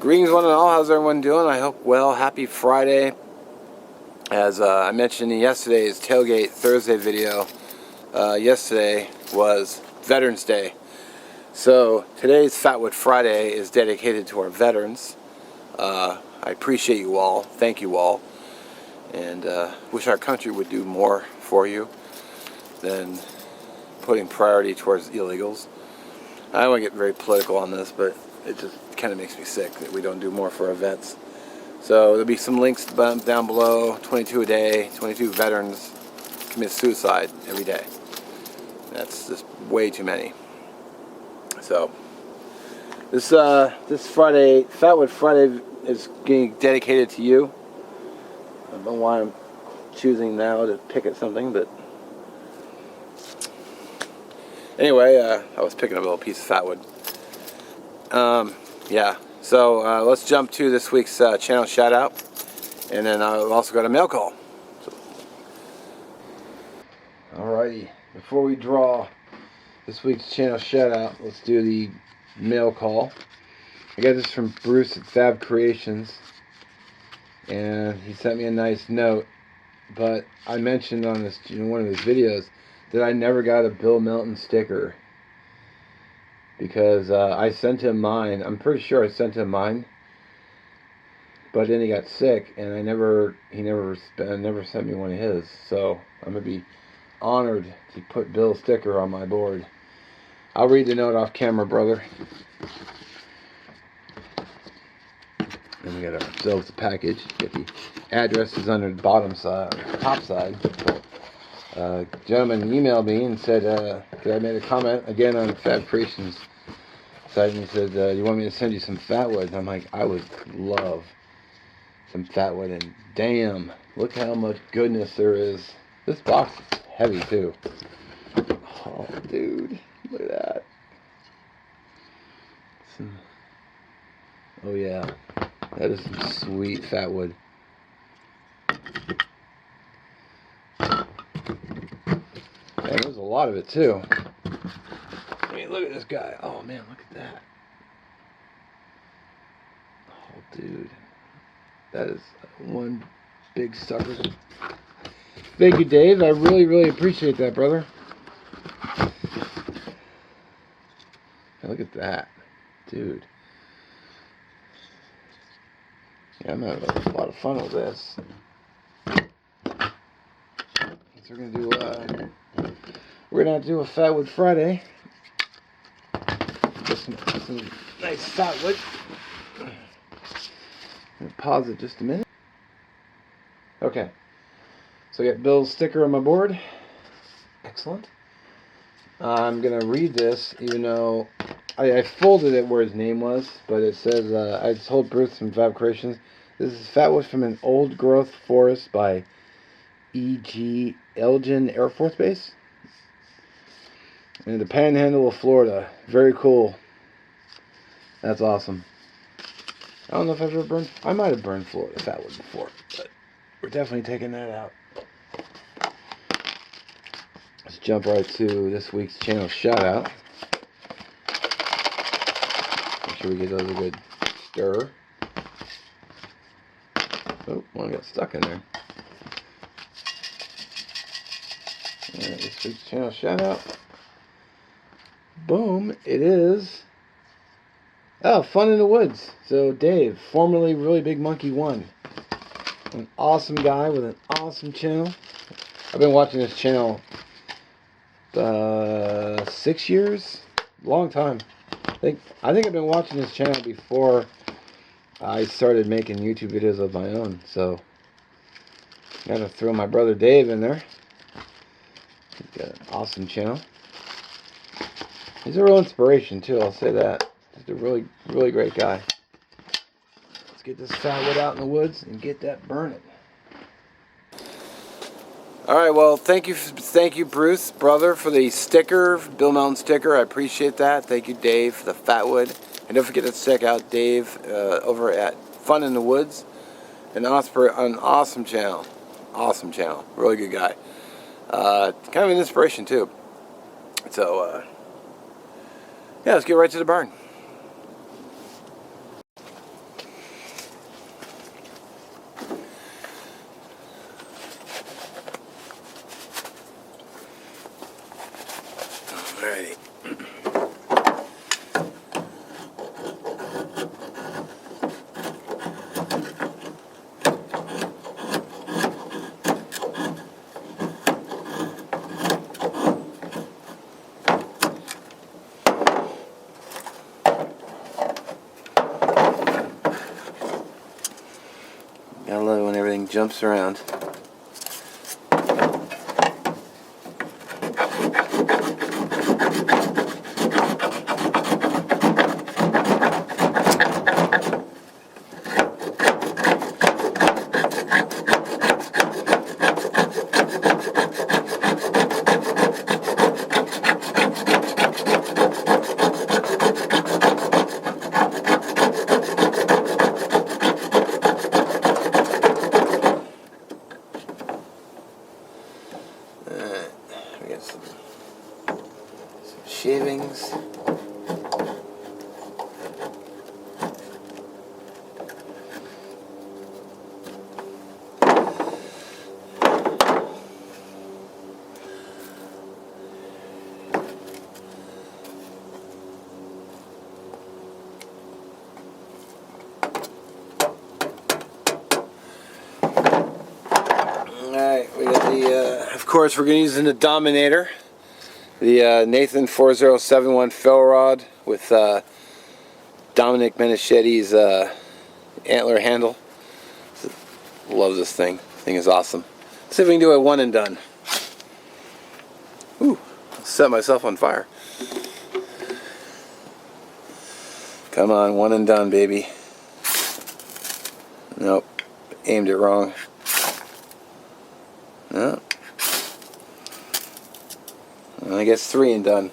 Greetings one and all, how's everyone doing? I hope well. Happy Friday. As I mentioned in yesterday's Tailgate Thursday video, yesterday was Veterans Day. So today's Fatwood Friday is dedicated to our veterans. I appreciate you all, thank you all, and wish our country would do more for you than putting priority towards illegals. I don't want to get very political on this, but it just kind of makes me sick that we don't do more for our vets. So there'll be some links down below. 22 a day, 22 veterans commit suicide every day. That's just way too many. So this Friday, Fatwood Friday, is getting dedicated to you. I don't know why I'm choosing now to pick at something, but anyway, I was picking up a little piece of Fatwood. Yeah, so let's jump to this week's channel shout out, and then I'll also got a mail call. So. Alrighty, before we draw this week's channel shout out, let's do the mail call. I got this from Bruce at Fab Creations, and he sent me a nice note, but I mentioned on this in one of his videos that I never got a Bill Melton sticker. Because I sent him mine. I'm pretty sure I sent him mine, but then he got sick, and he never sent me one of his. So I'm gonna be honored to put Bill's sticker on my board. I'll read the note off camera, brother. And we got ourselves a package. Get the addresses under the bottom side, or top side. Gentleman emailed me and said, because I made a comment again on Fab Creations site, and he said, you want me to send you some Fatwood? And I'm like, I would love some Fatwood, and damn, look how much goodness there is. This box is heavy too. Oh, dude, look at that. Oh yeah, that is some sweet Fatwood. And there's a lot of it too. I mean, look at this guy. Oh man, look at that. Oh dude, that is one big sucker. Thank you, Dave. I really appreciate that, brother. Now look at that, dude. Yeah, I'm having a lot of fun with this. So we're gonna do a Fatwood Friday. Just some nice Fatwood. I'm gonna pause it just a minute. Okay. So I got Bill's sticker on my board. Excellent. I'm gonna read this, even though I folded it where his name was, but it says I told Bruce from Fab Creations. This is Fatwood from an old growth forest by E.G. Elgin Air Force Base in the Panhandle of Florida. Very cool. That's awesome. I don't know if I've ever burned. I might have burned Florida Fatwood before, but we're definitely taking that out. Let's jump right to this week's channel shout out. Make sure we get those a good stir. Oh, one got stuck in there. Alright, this week's channel shout out. Boom, it is. Oh, Fun in the Woods. So Dave, formerly Really Big Monkey 1. An awesome guy with an awesome channel. I've been watching this channel 6 years. Long time. I think I've been watching this channel before I started making YouTube videos of my own. So gotta throw my brother Dave in there. He's got an awesome channel. He's a real inspiration too, I'll say that. He's a really great guy. Let's get this Fatwood out in the woods and get that burning. Alright, well, thank you, Bruce, brother, for the sticker, Bill Melton sticker. I appreciate that. Thank you, Dave, for the Fatwood. And don't forget to check out Dave over at Fun in the Woods. An awesome channel. Awesome channel. Really good guy. Kind of an inspiration, too. So, yeah, let's get right to the burn. Alrighty. Gotta love it when everything jumps around. We got some shavings. Alright, we got the, of course we're going to use the Dominator. The Nathan 4071 ferro rod with Dominic Menachetti's antler handle. Love this thing. This thing is awesome. Let's see if we can do a one and done. Ooh, set myself on fire. Come on, one and done, baby. Nope, aimed it wrong. No. I guess three and done.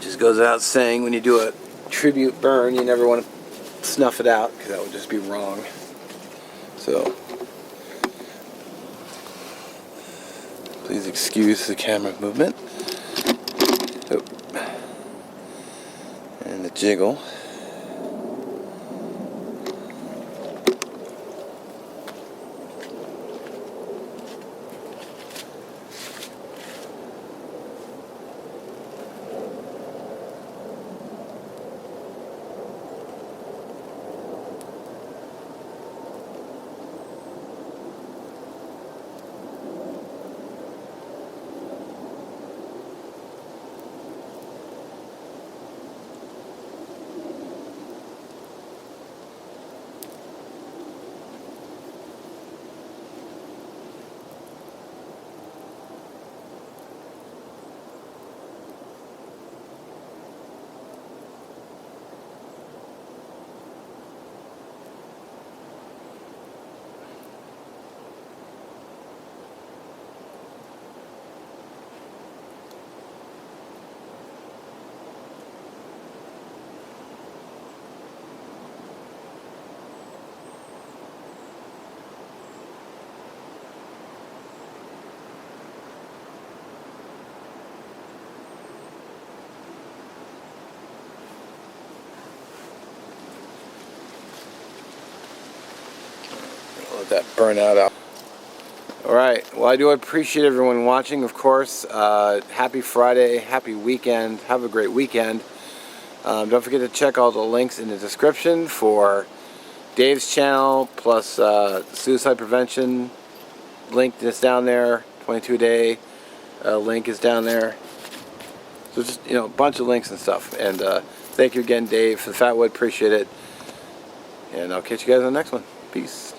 Just goes out saying when you do a tribute burn, you never want to snuff it out because that would just be wrong. So please excuse the camera movement. Oh. And the jiggle. Let that burn out. Alright, well I do appreciate everyone watching, of course. Happy Friday, happy weekend, have a great weekend. Don't forget to check all the links in the description for Dave's channel, plus suicide prevention link is down there, 22-day link is down there. So just, you know, a bunch of links and stuff. And thank you again, Dave, for the Fatwood, appreciate it. And I'll catch you guys on the next one. Peace.